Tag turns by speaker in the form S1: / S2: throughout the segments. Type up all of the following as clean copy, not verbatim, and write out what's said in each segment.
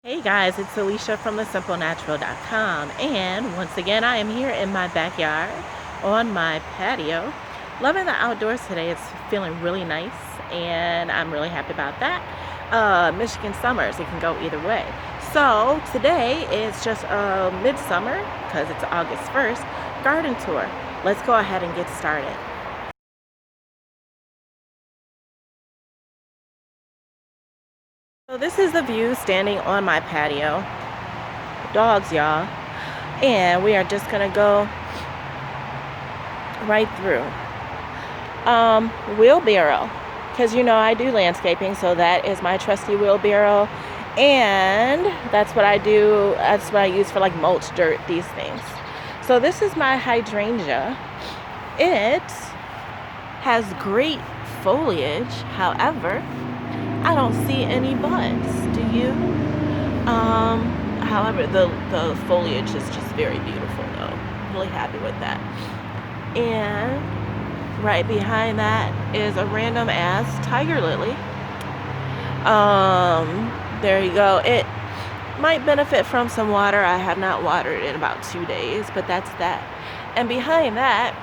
S1: Hey guys, it's Alicia from thesimplenatural.com, and once again I am here in my backyard on my patio, loving the outdoors today. It's feeling really nice and I'm really happy about that. Michigan summers, it can go either way. So today is just a midsummer, because it's August 1st, garden tour. Let's go ahead and get started. So this is the view standing on my patio. Dogs, y'all. And we are just gonna go right through. Wheelbarrow, because you know I do landscaping, so that is my trusty wheelbarrow, and that's what I do. That's what I use for like mulch, dirt, these things. So this is my hydrangea. It has great foliage, however I don't see any buds. Do you? However, the foliage is just very beautiful though. Really happy with that. And right behind that is a random ass tiger lily. There you go. It might benefit from some water. I have not watered in about 2 days, but that's that. And behind that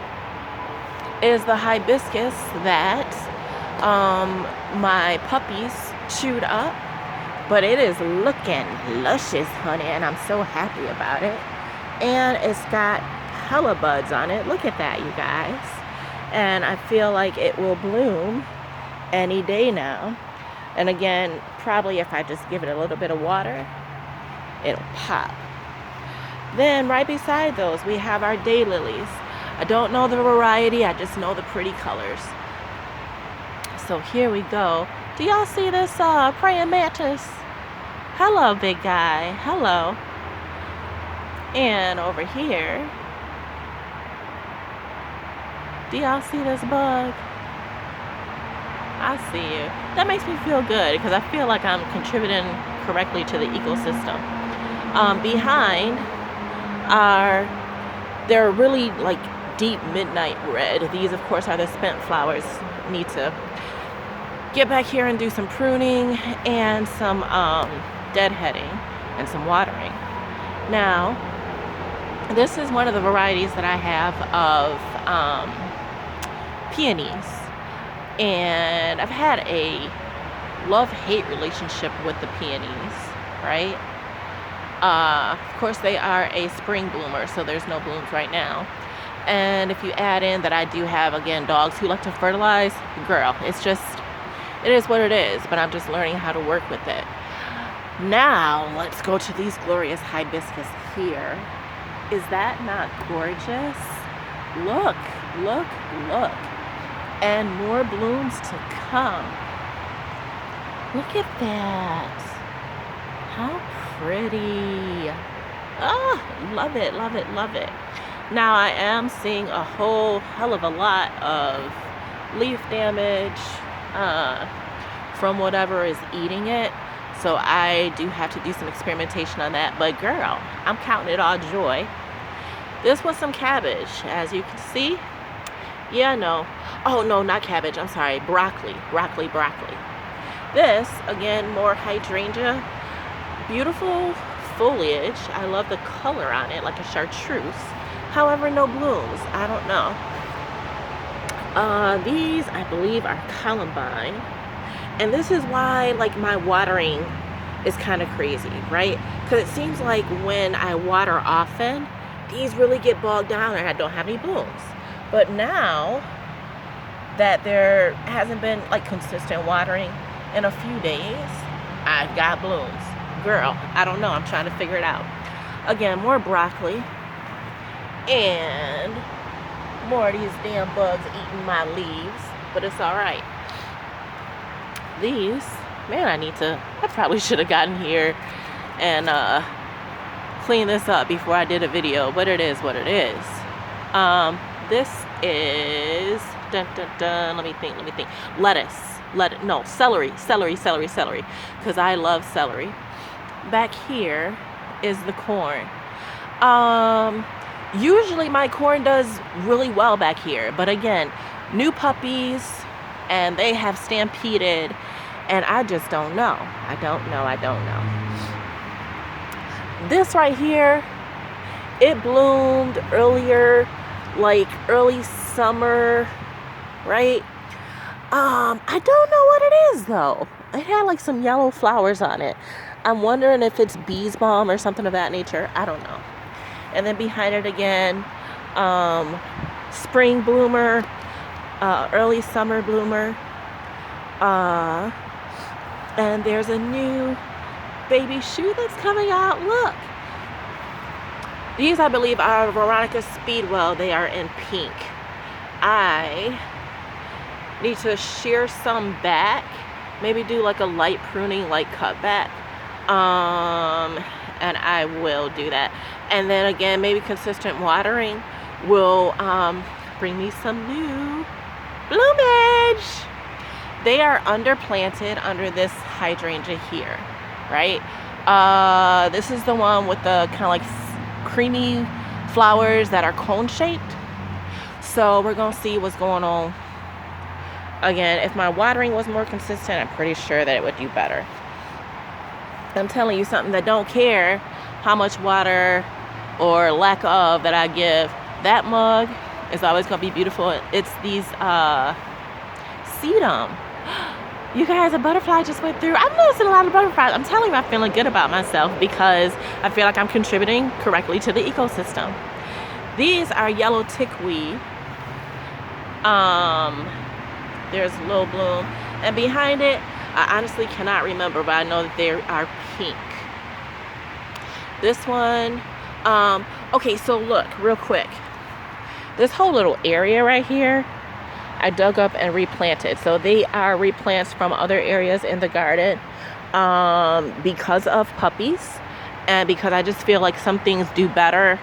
S1: is the hibiscus that my puppies chewed up, but it is looking luscious, honey, and I'm so happy about it. And it's got hella buds on it. Look at that, you guys. And I feel like it will bloom any day now. And again, probably if I just give it a little bit of water, it'll pop. Then right beside those, we have our daylilies. I don't know the variety, I just know the pretty colors. So here we go. Do y'all see this praying mantis? Hello, big guy. Hello. And over here, do y'all see this bug? I see you. That makes me feel good because I feel like I'm contributing correctly to the ecosystem. Behind they're really like deep midnight red. These, of course, are the spent flowers. Need to get back here and do some pruning and some deadheading and some watering. Now, this is one of the varieties that I have of peonies, and I've had a love-hate relationship with the peonies, right? Of course, they are a spring bloomer, so there's no blooms right now. And if you add in that I do have, again, dogs who like to fertilize, girl, it's just, it is what it is, but I'm just learning how to work with it. Now, let's go to these glorious hibiscus here. Is that not gorgeous? Look, look, look. And more blooms to come. Look at that. How pretty. Oh, love it, love it, love it. Now, I am seeing a whole hell of a lot of leaf damage from whatever is eating it. So I do have to do some experimentation on that. But girl, I'm counting it all joy. This was some cabbage, as you can see. Yeah, no. Oh, no, not cabbage. I'm sorry. Broccoli. Broccoli, broccoli. This, again, more hydrangea. Beautiful foliage. I love the color on it, like a chartreuse. However, no blooms. I don't know. These, I believe, are columbine. And this is why, like, my watering is kind of crazy, right? Because it seems like when I water often, these really get bogged down and I don't have any blooms. But now that there hasn't been, like, consistent watering in a few days, I've got blooms. Girl, I don't know. I'm trying to figure it out. Again, more broccoli. And more of these damn bugs eating my leaves. But it's all right. These, man, I probably should have gotten here and cleaned this up before I did a video, but it is what it is. This is, dun, dun, dun, let me think, celery, because I love celery. Back here is the corn. Usually my corn does really well back here, but again, new puppies, and they have stampeded, and I just don't know. I don't know. This right here, it bloomed earlier, like early summer, right? I don't know what it is though. It had like some yellow flowers on it. I'm wondering if it's bee's balm or something of that nature. I don't know. And then behind it again, spring bloomer, early summer bloomer. And there's a new baby shoot that's coming out. Look. These, I believe, are Veronica Speedwell. They are in pink. I need to shear some back. Maybe do like a light pruning, like cut back. And I will do that. And then again, maybe consistent watering will bring me some new bloomage. They are underplanted under this hydrangea here, right? This is the one with the kind of like creamy flowers that are cone shaped. So we're gonna see what's going on. Again, if my watering was more consistent, I'm pretty sure that it would do better. I'm telling you something, that don't care how much water or lack of that I give. That mug is always gonna be beautiful. It's these sedum. You guys, a butterfly just went through. I'm noticing a lot of butterflies. I'm telling you, I'm feeling good about myself because I feel like I'm contributing correctly to the ecosystem. These are yellow tickweed. There's Lil Bloom. And behind it, I honestly cannot remember, but I know that they are pink. This one, okay, so look, real quick. This whole little area right here, I dug up and replanted. So they are replants from other areas in the garden because of puppies and because I just feel like some things do better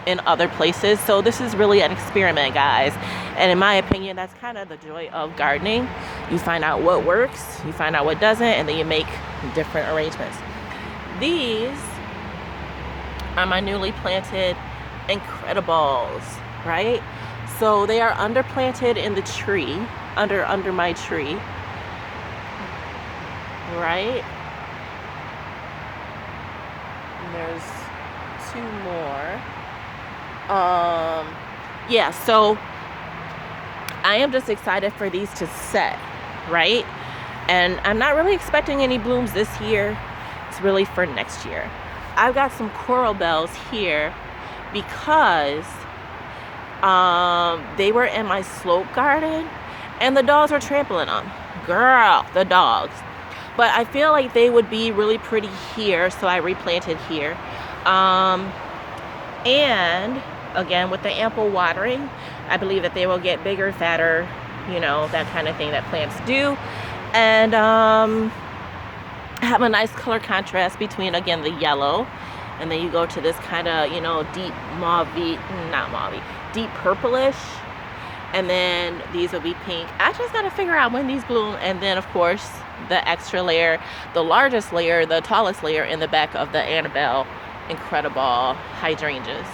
S1: in other places. So this is really an experiment, guys. And in my opinion, that's kind of the joy of gardening. You find out what works, you find out what doesn't, and then you make different arrangements. These are my newly planted Incredibles, right? So they are underplanted in the tree, under my tree, right? And there's two more. Yeah, so I am just excited for these to set, right? And I'm not really expecting any blooms this year. It's really for next year. I've got some coral bells here because they were in my slope garden and the dogs were trampling them. Girl, the dogs. But I feel like they would be really pretty here, so I replanted here. And again, with the ample watering, I believe that they will get bigger, fatter, you know, that kind of thing that plants do. And have a nice color contrast between, again, the yellow, and then you go to this kind of, you know, deep deep purplish, and then these will be pink. I just got to figure out when these bloom. And then, of course, the extra layer, the largest layer, the tallest layer in the back of the Annabelle Incredible hydrangeas.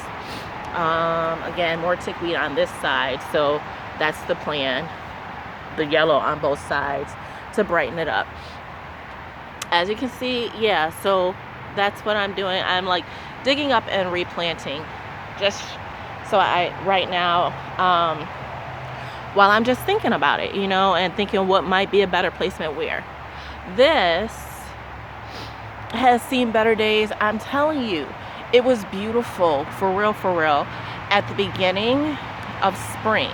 S1: Again, more tickweed on this side, so that's the plan. The yellow on both sides to brighten it up. As you can see, yeah, so that's what I'm doing. I'm like digging up and replanting, just so right now, while I'm just thinking about it, you know, and thinking what might be a better placement where. This has seen better days. I'm telling you, it was beautiful, for real, at the beginning of spring.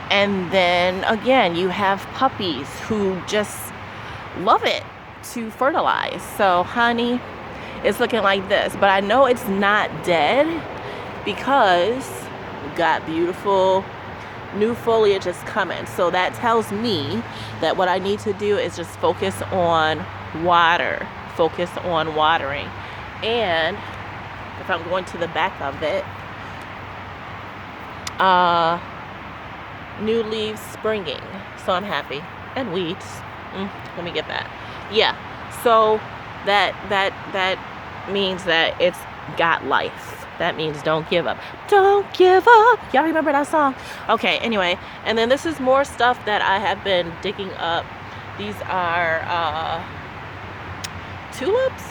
S1: And then again, you have puppies who just love it to fertilize. So honey, it's looking like this, but I know it's not dead because we got beautiful new foliage is coming. So that tells me that what I need to do is just focus on watering. And if I'm going to the back of it, new leaves springing, so I'm happy. And weeds, let me get that. Yeah, so that means that it's got life. That means don't give up. Don't give up. Y'all remember that song? Okay, anyway, and then this is more stuff that I have been digging up. These are tulips.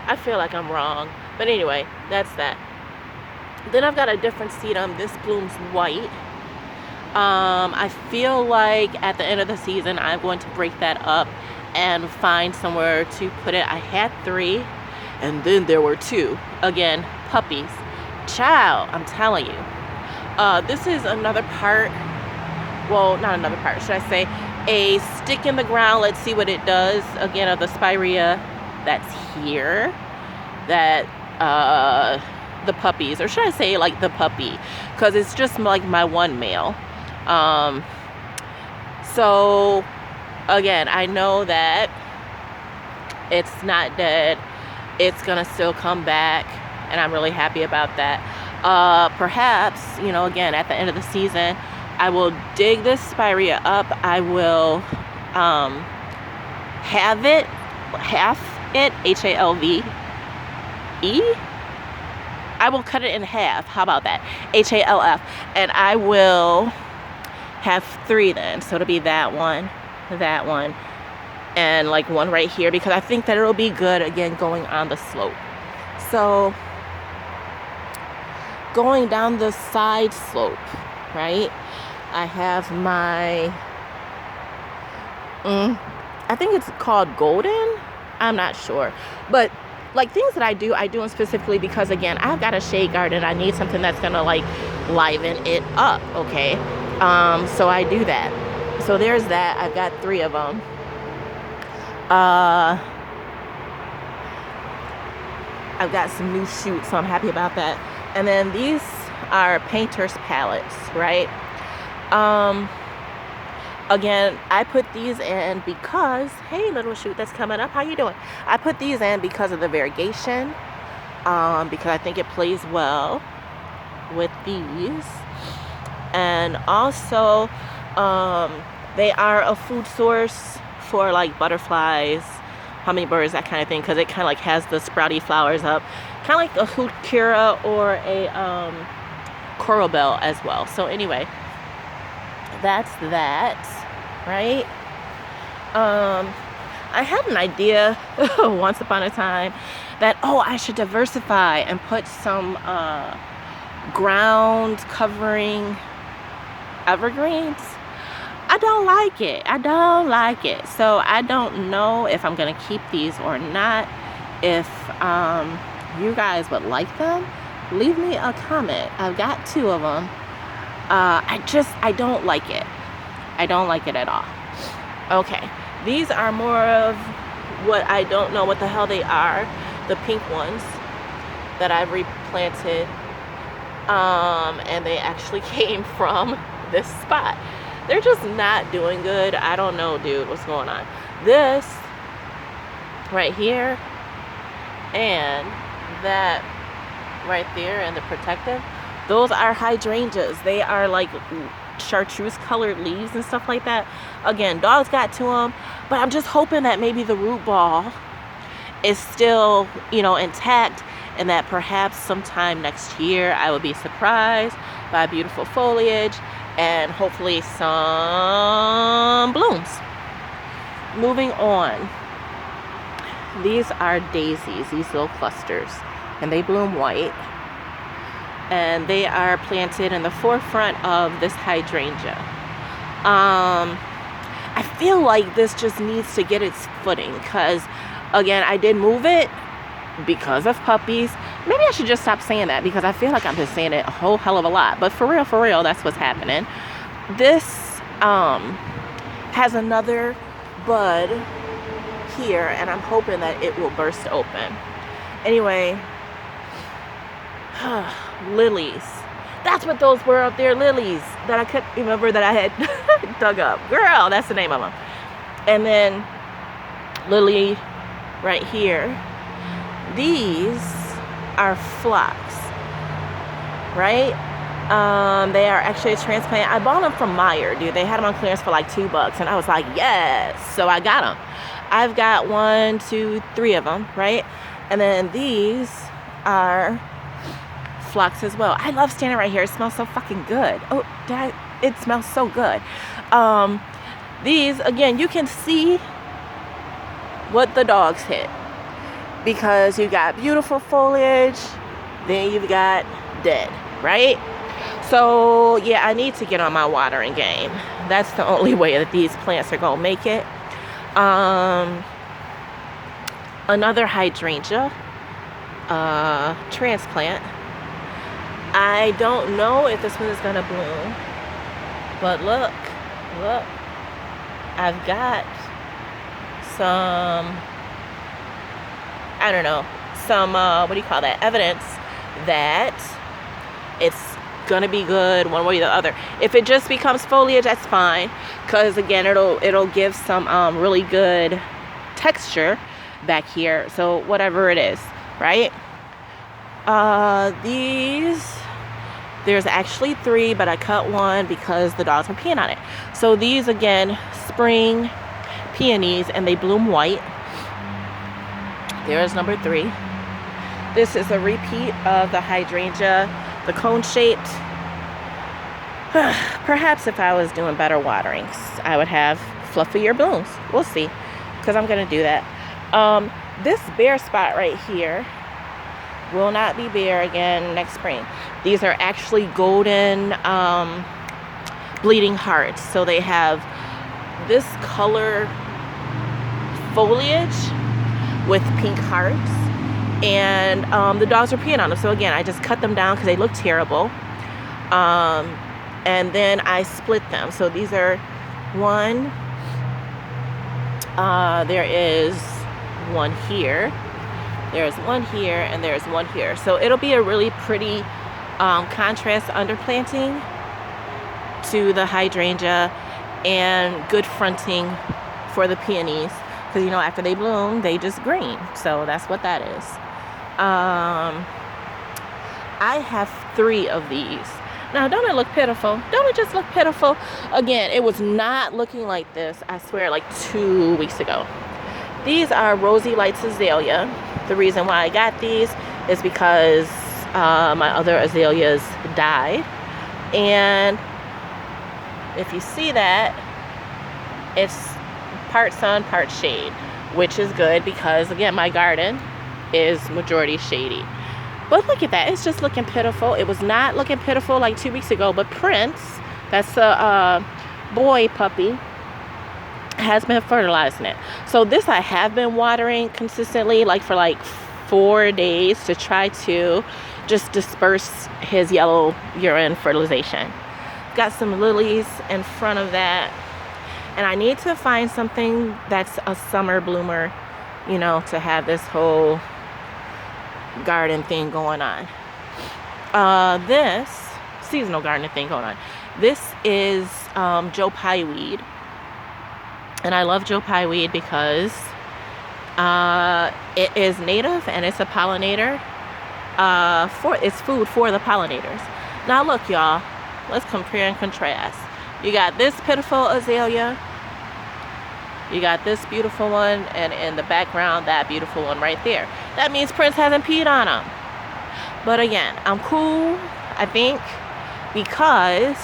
S1: I feel like I'm wrong. But anyway, that's that. Then I've got a different sedum. This blooms white. I feel like at the end of the season, I'm going to break that up and find somewhere to put it. I had 3, and then there were 2. Again, puppies. Child, I'm telling you. This is another part. Well, not another part, should I say. A stick in the ground. Let's see what it does. Again, of the spirea that's here. That, the puppies, or should I say like the puppy, because it's just like my one male. So again, I know that it's not dead. It's gonna still come back, and I'm really happy about that. Perhaps, you know, again, at the end of the season, I will dig this spirea up. I will half it, H-A-L-V-E. I will cut it in half. How about that? H-A-L-F. And I will have 3 then. So it'll be that one, and like one right here, because I think that it'll be good, again, going on the slope. So going down the side slope, right? I have my, I think it's called golden. I'm not sure. But like things that I do them specifically because, again, I've got a shade garden. I need something that's gonna like liven it up, okay? So I do that. So there's that. I've got 3 of them. I've got some new shoots, so I'm happy about that. And then these are painter's palettes, right? Again, I put these in because, hey, little shoot that's coming up, how you doing? I put these in because of the variegation, because I think it plays well with these. And also, they are a food source for like butterflies, hummingbirds, that kind of thing, because it kind of like has the sprouty flowers up, kind of like a heuchera or a coral bell as well. So anyway, that's that, right? I had an idea once upon a time that, I should diversify and put some ground covering evergreens. I don't like it. So I don't know if I'm gonna keep these or not. If you guys would like them, leave me a comment. I've got 2 of them. I don't like it. I don't like it at all. Okay, these are more of what I don't know what the hell they are. The pink ones that I've replanted. And they actually came from this spot. They're just not doing good. I don't know, dude, what's going on. This right here and that right there and the protective, those are hydrangeas. They are like chartreuse colored leaves and stuff like that. Again, dogs got to them, but I'm just hoping that maybe the root ball is still, intact, and that perhaps sometime next year I will be surprised by beautiful foliage and hopefully some blooms. Moving on, these are daisies, these little clusters, and they bloom white, and they are planted in the forefront of this hydrangea. I feel like this just needs to get its footing, because again, I did move it because of puppies. Maybe I should just stop saying that, because I feel like I'm just saying it a whole hell of a lot. But for real, that's what's happening. This has another bud here, and I'm hoping that it will burst open. Anyway, lilies. That's what those were up there, lilies, that I couldn't remember that I had dug up. Girl, that's the name of them. And then lily right here. These are phlox, right? They are actually a transplant. I bought them from Meyer, dude. They had them on clearance for like $2, and I was like, yes. So I got them. I've got 1, 2, 3 of them, right? And then these are phlox as well. I love standing right here. It smells so fucking good. Oh, it smells so good. These, again, you can see what the dogs hit. because you got beautiful foliage, then you've got dead, right? So yeah, I need to get on my watering game. That's the only way that these plants are gonna make it. Another hydrangea transplant. I don't know if this one is gonna bloom, but look, I've got some, I don't know, some what do you call that, evidence that it's gonna be good one way or the other. If it just becomes foliage, that's fine, because again, it'll give some really good texture back here. So whatever it is, right? There's actually 3, but I cut one because the dogs were peeing on it. So these, again, spring peonies, and they bloom white. There's number 3. This is a repeat of the hydrangea, the cone-shaped. Perhaps if I was doing better waterings, I would have fluffier blooms. We'll see, because I'm going to do that. This bare spot right here will not be bare again next spring. These are actually golden bleeding hearts. So they have this color foliage with pink hearts, and the dogs are peeing on them. So again, I just cut them down because they look terrible, and then I split them. So these are one, there is one here, there's one here, and there's one here. So it'll be a really pretty contrast underplanting to the hydrangea, and good fronting for the peonies, because you know, after they bloom they just green. So that's what that is. I have 3 of these. Now, don't it look pitiful? Don't it just look pitiful? Again, it was not looking like this, I swear, like 2 weeks ago. These are Rosy Lights Azalea. The reason why I got these is because my other azaleas died. And if you see that, it's part sun, part shade, which is good because, again, my garden is majority shady. But look at that. It's just looking pitiful. It was not looking pitiful like 2 weeks ago, but Prince, that's a boy puppy, has been fertilizing it. So this I have been watering consistently, like for like 4 days, to try to just disperse his yellow urine fertilization. Got some lilies in front of that, and I need to find something that's a summer bloomer, you know, to have this whole garden thing going on. This seasonal garden thing going on. This is Joe Pye weed. And I love Joe Pye weed because it is native and it's a pollinator. It's food for the pollinators. Now look, y'all, let's compare and contrast. You got this pitiful azalea, you got this beautiful one, and in the background, that beautiful one right there. That means Prince hasn't peed on them. But again, I'm cool, I think, because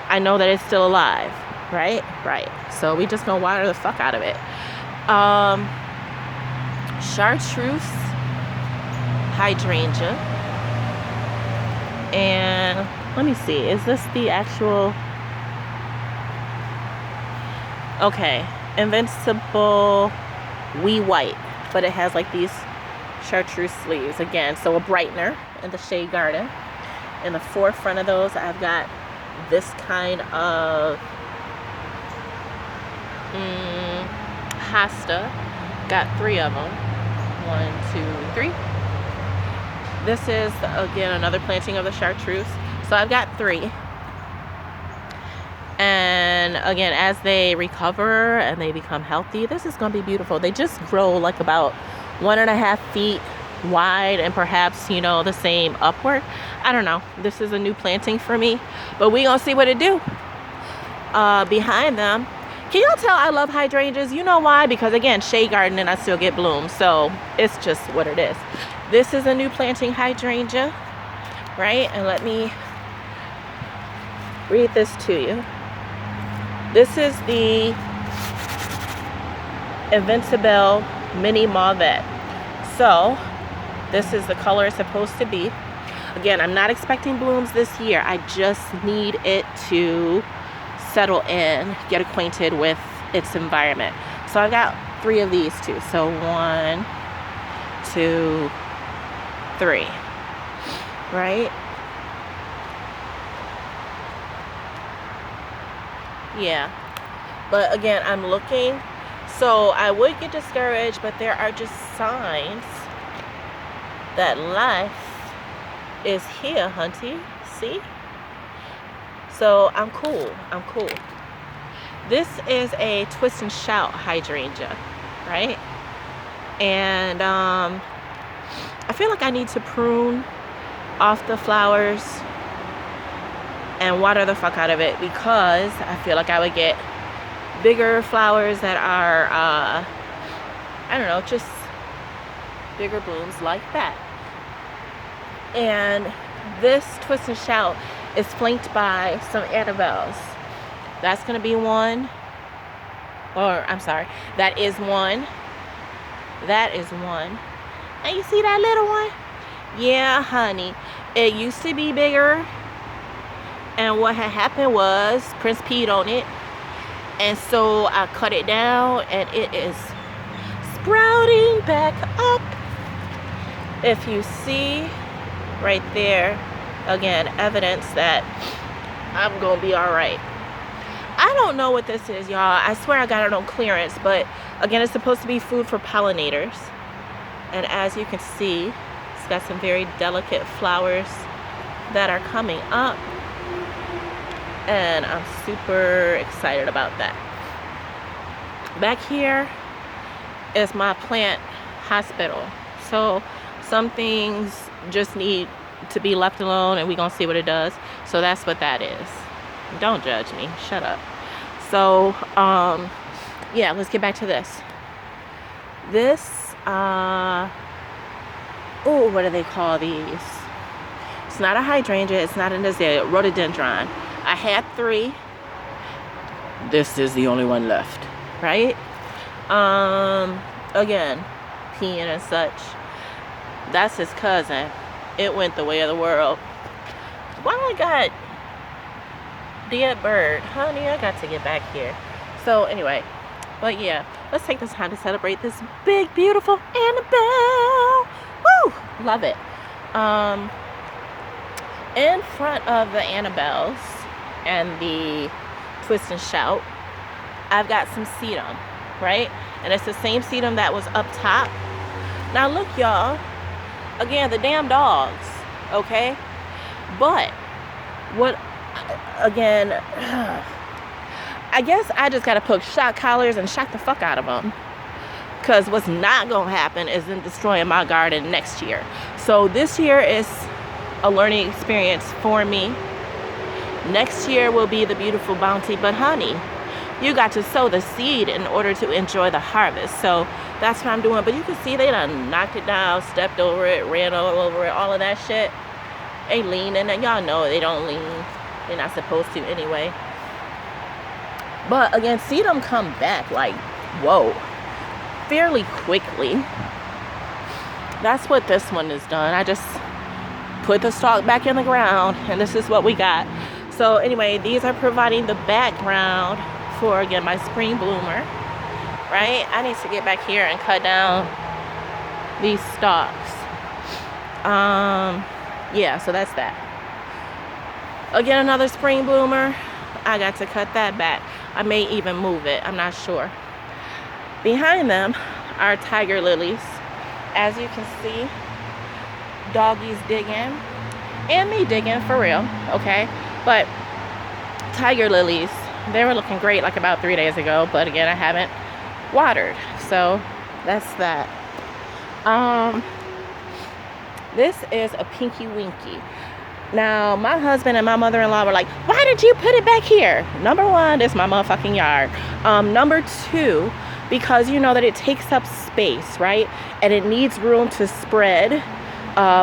S1: I know that it's still alive. Right? So we just gonna water the fuck out of it. Chartreuse hydrangea. And let me see, is this the actual? Okay, Invincible Wee White, but it has like these chartreuse leaves again. So a brightener in the shade garden. In the forefront of those, I've got this kind of hosta. Got 3 of them. 1, 2, 3. This is again another planting of the chartreuse. So I've got 3. And again, as they recover and they become healthy, this is going to be beautiful. They just grow like about 1.5 feet wide, and perhaps, you know, the same upward. I don't know. This is a new planting for me, but we gonna see what it do. Behind them, can y'all tell I love hydrangeas? You know why? Because again, shade garden and I still get blooms, so it's just what it is. This is a new planting hydrangea, right? And let me read this to you. This is the Invincible Mini Mauvette. So this is the color it's supposed to be. Again, I'm not expecting blooms this year. I just need it to settle in, get acquainted with its environment. So I've got 3 of these too. So 1, 2, 3, right? Yeah, but again, I'm looking. So I would get discouraged, but there are just signs that life is here, hunty. See? So I'm cool. I'm cool. This is a twist and shout hydrangea, right? And I feel like I need to prune off the flowers and water the fuck out of it, because I feel like I would get bigger flowers that are I don't know, just bigger blooms like that. And this twist and shout is flanked by some Annabelles. That's gonna be one, or I'm sorry, that is one. That is one. And you see that little one? Yeah, honey, it used to be bigger, and what had happened was Prince peed on it, and so I cut it down, and it is sprouting back up. If you see right there, again, evidence that I'm gonna be all right. I don't know what this is, y'all. I swear I got it on clearance, but again, it's supposed to be food for pollinators. And as you can see, it's got some very delicate flowers that are coming up, and I'm super excited about that. Back here is my plant hospital. So some things just need to be left alone, and we're gonna see what it does. So that's what that is. Don't judge me, shut up. So yeah, let's get back to this. Oh, what do they call these? It's not a hydrangea, it's not an azalea, rhododendron. I had 3. This is the only one left, right? Again, peeing and such. That's his cousin. It went the way of the world. Why I got dead bird? Honey, I got to get back here. So anyway, but yeah, let's take this time to celebrate this big, beautiful Annabelle. Woo! Love it. In front of the Annabelles and the twist and shout, I've got some sedum, right? And it's the same sedum that was up top. Now look, y'all. Again, the damn dogs, okay? But what, again, I guess I just gotta put shock collars and shock the fuck out of them, because what's not gonna happen is them destroying my garden next year. So this year is a learning experience for me. Next year will be the beautiful bounty, but honey, you got to sow the seed in order to enjoy the harvest. So that's what I'm doing. But you can see they done knocked it down, stepped over it, ran all over it, all of that shit. They leaning, and y'all know they don't lean. They're not supposed to anyway. But again, see them come back like, whoa, fairly quickly. That's what this one has done. I just put the stalk back in the ground, and this is what we got. So anyway, these are providing the background for, again, my spring bloomer, right? I need to get back here and cut down these stalks. Yeah, so that's that. Again, another spring bloomer. I got to cut that back. I may even move it, I'm not sure. Behind them are tiger lilies. As you can see, doggies digging, and me digging for real, okay? But tiger lilies, they were looking great like about 3 days ago, but again, I haven't watered, so that's that. This is a pinky winky. Now, my husband and my mother-in-law were like, why did you put it back here? Number 1, this is my motherfucking yard. Number 2, because you know that it takes up space, right? And it needs room to spread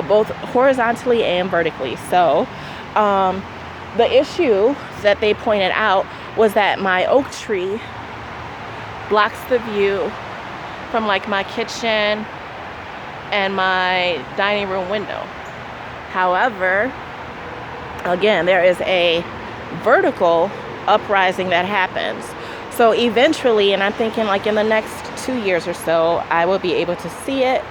S1: both horizontally and vertically. So the issue that they pointed out was that my oak tree blocks the view from like my kitchen and my dining room window. However, again, there is a vertical uprising that happens. So eventually, and I'm thinking like in the next 2 years or so, I will be able to see it.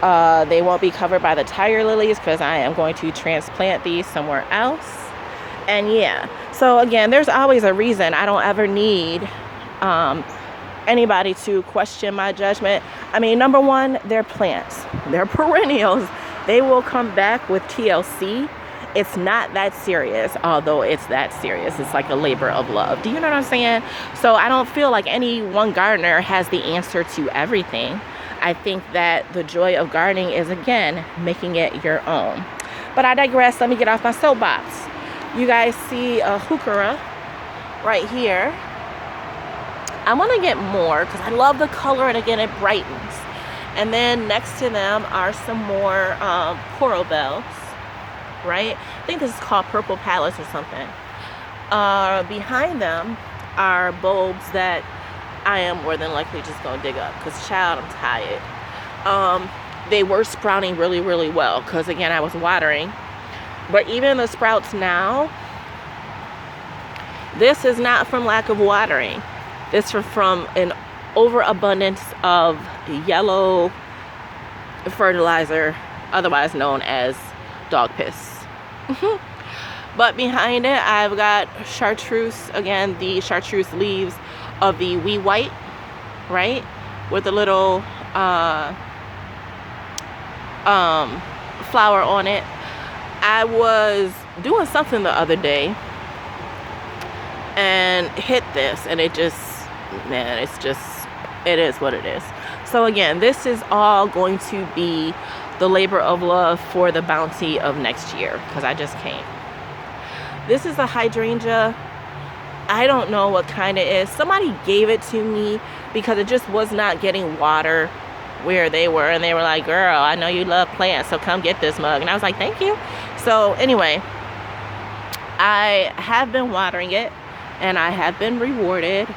S1: They won't be covered by the tiger lilies because I am going to transplant these somewhere else. And yeah, so again, there's always a reason. I don't ever need anybody to question my judgment. I mean, number one, they're plants. They're perennials. They will come back with TLC. It's not that serious, although it's that serious. It's like a labor of love. Do you know what I'm saying? So I don't feel like any one gardener has the answer to everything. I think that the joy of gardening is, again, making it your own. But I digress. Let me get off my soapbox. You guys see a heuchera right here. I want to get more because I love the color, and again, it brightens. And then next to them are some more coral bells, right? I think this is called purple palace or something. Behind them are bulbs that I am more than likely just gonna dig up because, child, I'm tired. They were sprouting really, really well because, again, I was watering. But even the sprouts now, this is not from lack of watering. This is from an overabundance of yellow fertilizer, otherwise known as dog piss. But behind it, I've got chartreuse, again, the chartreuse leaves of the wee white, right? With a little flower on it. I was doing something the other day and hit this, and it just, man, it's just, it is what it is. So again, this is all going to be the labor of love for the bounty of next year because I just came. This is a hydrangea. I don't know what kind it is. Somebody gave it to me because it just was not getting water where they were, and they were like, girl, I know you love plants, so come get this mug. And I was like, thank you. So anyway, I have been watering it, and I have been rewarded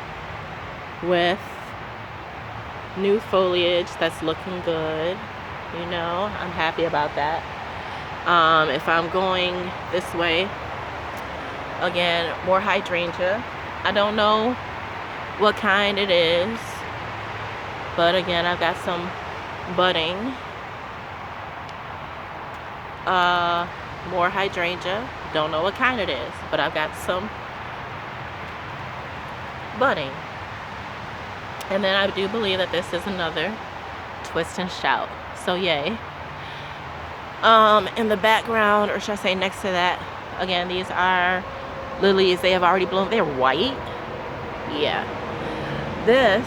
S1: with new foliage that's looking good. You know, I'm happy about that. If I'm going this way, again, more hydrangea. I don't know what kind it is, but again, I've got some budding. More hydrangea. Don't know what kind it is, but I've got some budding. And then I do believe that this is another twist and shout. So yay. In the background, or should I say next to that, again, these are lilies. They have already bloomed. They're white. Yeah. This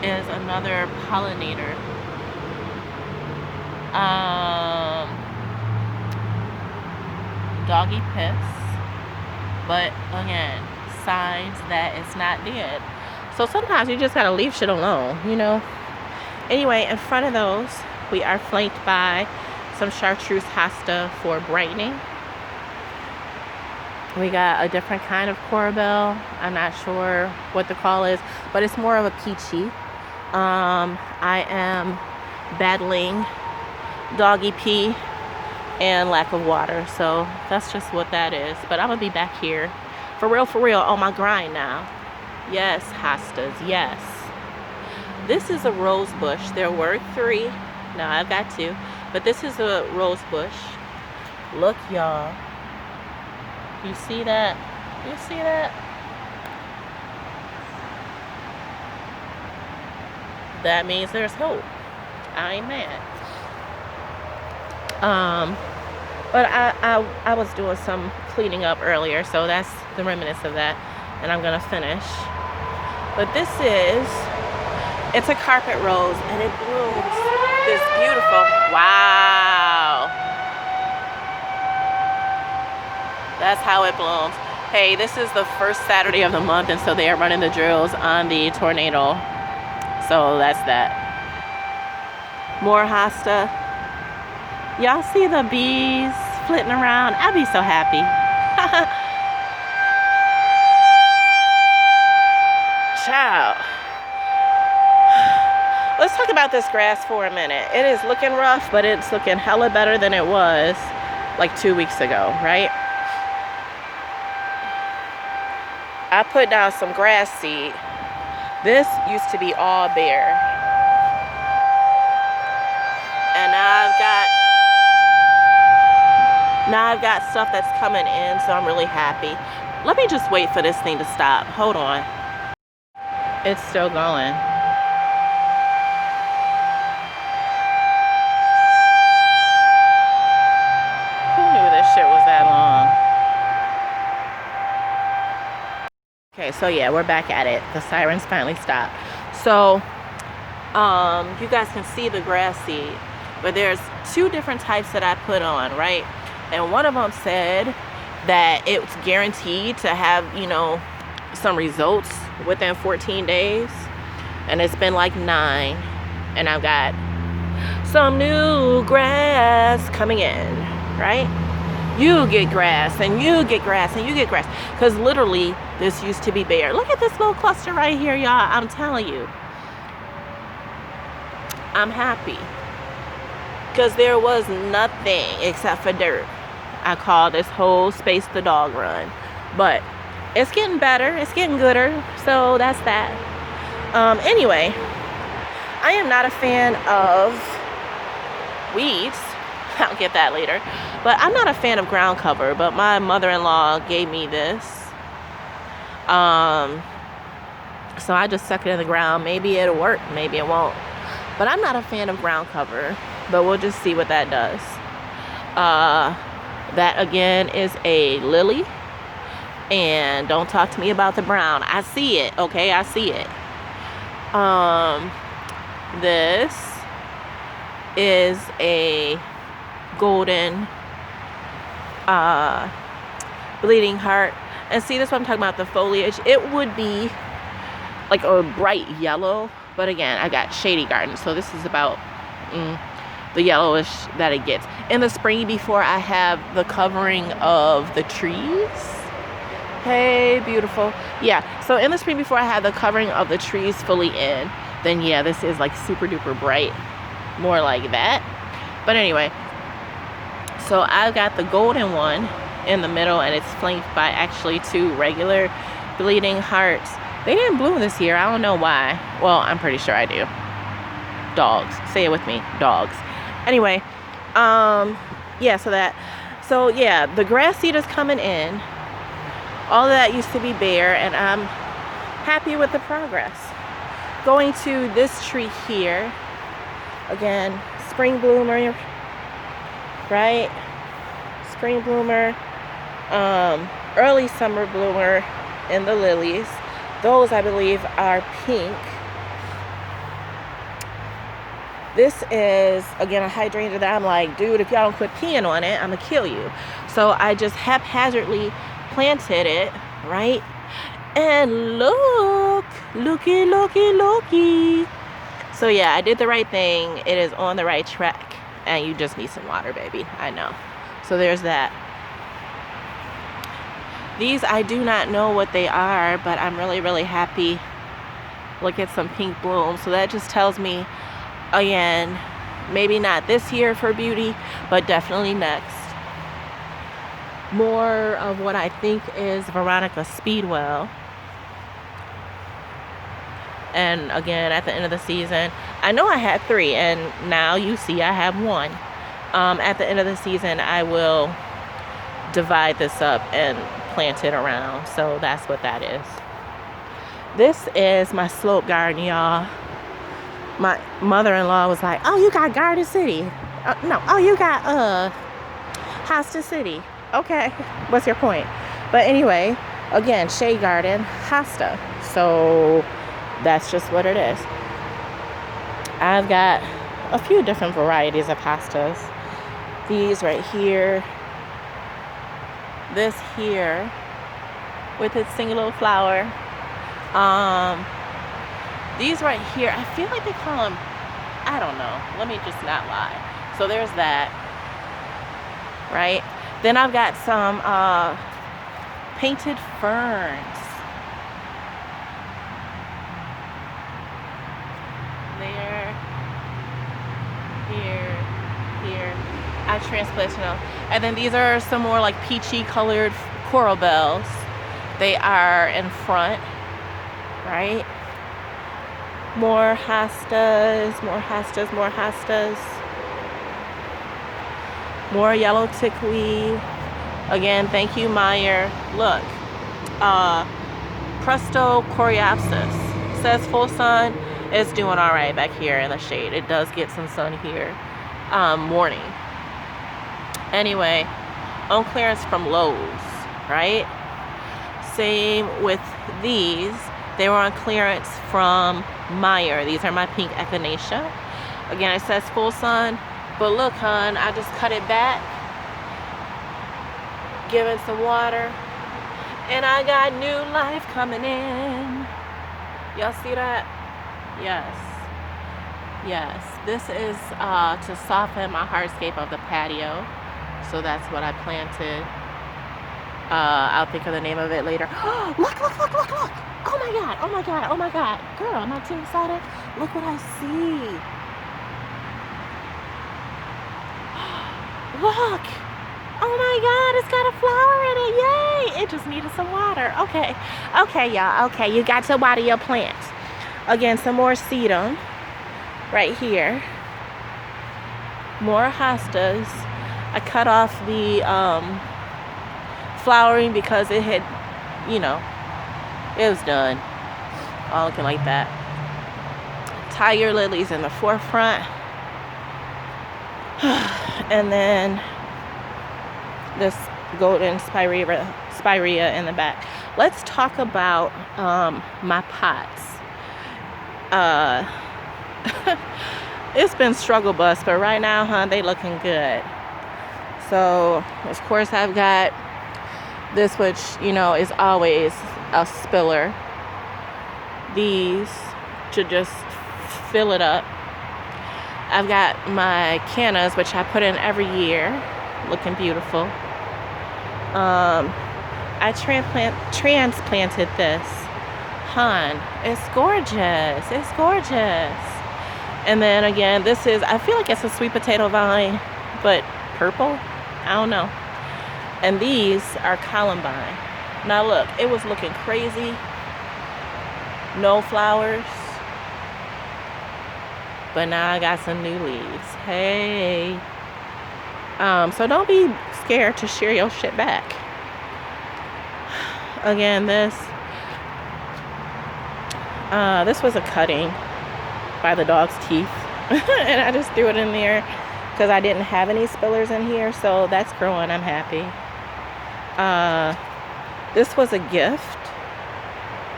S1: is another pollinator. Doggy piss. But again, signs that it's not dead. So sometimes you just gotta leave shit alone, you know? Anyway, in front of those, we are flanked by some chartreuse hosta for brightening. We got a different kind of coral bell. I'm not sure what the call is, but it's more of a peachy. I am battling doggy pee and lack of water, so that's just what that is. But I'm gonna be back here for real on my grind now. Yes, hostas, yes. This is a rose bush. There were 3. Now I've got 2, but this is a rose bush. Look, y'all. You see that? You see that? That means there's hope. I ain't mad. But I was doing some cleaning up earlier, so that's the remnants of that, and I'm gonna finish. But this is, it's a carpet rose, and it blooms this beautiful, wow. That's how it blooms. Hey, this is the first Saturday of the month, and so they are running the drills on the tornado. So that's that. More hosta. Y'all see the bees flitting around? I'd be so happy. Child. Let's talk about this grass for a minute. It is looking rough, but it's looking hella better than it was like 2 weeks ago, right? I put down some grass seed. This used to be all bare. And now I've got stuff that's coming in, so I'm really happy. Let me just wait for this thing to stop. Hold on. It's still going. Who knew this shit was that long? Okay, so yeah, we're back at it. The sirens finally stopped. So, you guys can see the grass seed, but there's 2 different types that I put on, right? And one of them said that it's guaranteed to have, you know, some results within 14 days. And it's been like 9. And I've got some new grass coming in, right? You get grass, and you get grass, and you get grass. Because literally, this used to be bare. Look at this little cluster right here, y'all. I'm telling you. I'm happy. Because there was nothing except for dirt. I call this whole space the dog run. But it's getting better. It's getting gooder. So that's that. Anyway, I am not a fan of weeds. I'll get that later. But I'm not a fan of ground cover. But my mother-in-law gave me this. So I just stuck it in the ground. Maybe it'll work. Maybe it won't. But I'm not a fan of ground cover. But we'll just see what that does. That again is a lily. And don't talk to me about the brown. I see it. Okay, I see it. This is a golden bleeding heart. And see, this is what I'm talking about, the foliage. It would be like a bright yellow. But again, I got shady garden. So this is about the yellowish that it gets. In the spring, before I have the covering of the trees. Hey, beautiful. Yeah, so in the spring, before I have the covering of the trees fully in, then yeah, this is like super duper bright. More like that. But anyway, so I've got the golden one in the middle, and it's flanked by actually 2 regular bleeding hearts. They didn't bloom this year. I don't know why. Well, I'm pretty sure I do. Dogs. Say it with me. Dogs. Anyway, yeah, so yeah, the grass seed is coming in. All of that used to be bare, and I'm happy with the progress. Going to this tree here. Again, spring bloomer, right? Spring bloomer, early summer bloomer in the lilies. Those, I believe, are pink. This is, again, a hydrangea that I'm like, dude, if y'all don't quit peeing on it, I'm gonna kill you. So I just haphazardly planted it, right? And look, looky. So yeah, I did the right thing. It is on the right track, and you just need some water, baby. I know. So there's that. These, I do not know what they are, but I'm really, really happy. Look at some pink blooms. So that just tells me, again, maybe not this year for beauty, but definitely next. More of what I think is Veronica Speedwell. And again, at the end of the season, I know I had 3, and now you see I have 1. At the end of the season, I will divide this up and plant it around. So that's what that is. This is my slope garden, y'all. My mother-in-law was like, oh, you got Garden City. No, oh, you got Hosta City. Okay, what's your point? But anyway, again, shade garden, hosta. So that's just what it is. I've got a few different varieties of hostas. These right here. This here with its single flower. These right here, I feel like they call them, I don't know. Let me just not lie. So there's that, right? Then I've got some painted ferns. There. here. I transplanted them. And then these are some more like peachy colored coral bells. They are in front, right? More hostas, more hostas, more hostas. More yellow tickweed. Again, thank you, Meyer. Look, Presto Coreopsis. Says full sun. It's doing all right back here in the shade. It does get some sun here. Morning. Anyway, on clearance from Lowe's, right? Same with these. They were on clearance from Meyer. These are my pink echinacea. Again, it says full sun, but look, hon, I just cut it back, giving some water, and I got new life coming in. Y'all see that? Yes. Yes. This is to soften my hardscape of the patio. So that's what I planted. I'll think of the name of it later. Look, look, look, look, look. Oh my God, oh my God, oh my God. Girl, I'm not too excited. Look what I see. Look. Oh my God, it's got a flower in it. Yay. It just needed some water. Okay. Okay, y'all. Okay, you got to water your plants. Again, some more sedum right here. More hostas. I cut off the flowering because it had, you know, it was done. All looking like that. Tiger lilies in the forefront. And then this golden spirea in the back. Let's talk about my pots. It's been struggle bus, but right now, they looking good. So, of course, I've got this, which, you know, is always a spiller. These to just fill it up. I've got my cannas, which I put in every year, looking beautiful. I transplanted this. Hun, it's gorgeous. It's gorgeous. And then again, this is, I feel like it's a sweet potato vine, but purple. I don't know. And these are columbine. Now look, it was looking crazy. No flowers. But now I got some new leaves. Hey. So don't be scared to share your shit back. Again, this was a cutting by the dog's teeth. And I just threw it in there because I didn't have any spillers in here. So that's growing. I'm happy. This was a gift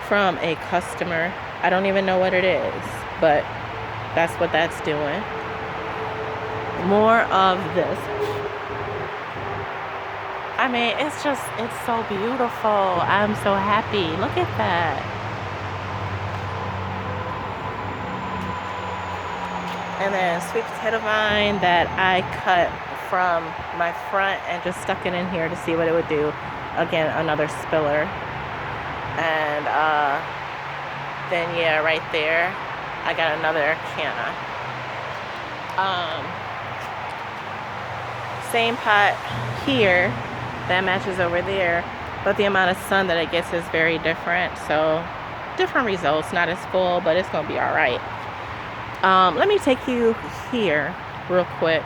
S1: from a customer. I don't even know what it is, but that's what that's doing. More of this. I mean, it's so beautiful. I'm so happy. Look at that. And then sweet potato vine that I cut from my front and just stuck it in here to see what it would do. Again, another spiller. And then yeah, right there, I got another canna. Same pot here that matches over there, but the amount of sun that it gets is very different. So different results, not as full, but it's gonna be all right. Let me take you here real quick.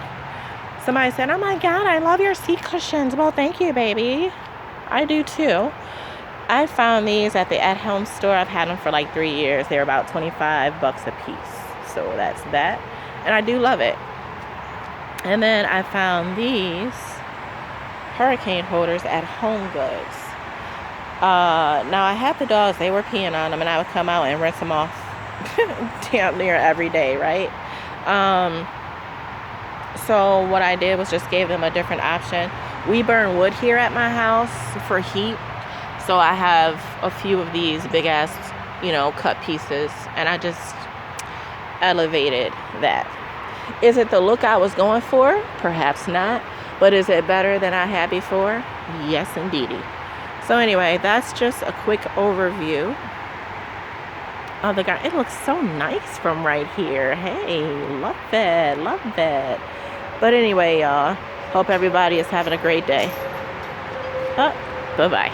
S1: Somebody said, oh my God, I love your seat cushions. Well, thank you, baby. I do too. I found these at the at-home store. I've had them for like 3 years. They're about 25 bucks a piece. So that's that. And I do love it. And then I found these hurricane holders at Home Goods. Now I had the dogs. They were peeing on them, and I would come out and rinse them off damn near every day, right? So what I did was just gave them a different option. We burn wood here at my house for heat. So I have a few of these big ass, you know, cut pieces, and I just elevated that. Is it the look I was going for? Perhaps not. But is it better than I had before? Yes, indeedy. So anyway, that's just a quick overview other garden. It looks so nice from right here. Hey, love it, love it. But anyway, y'all, hope everybody is having a great day. Bye-bye.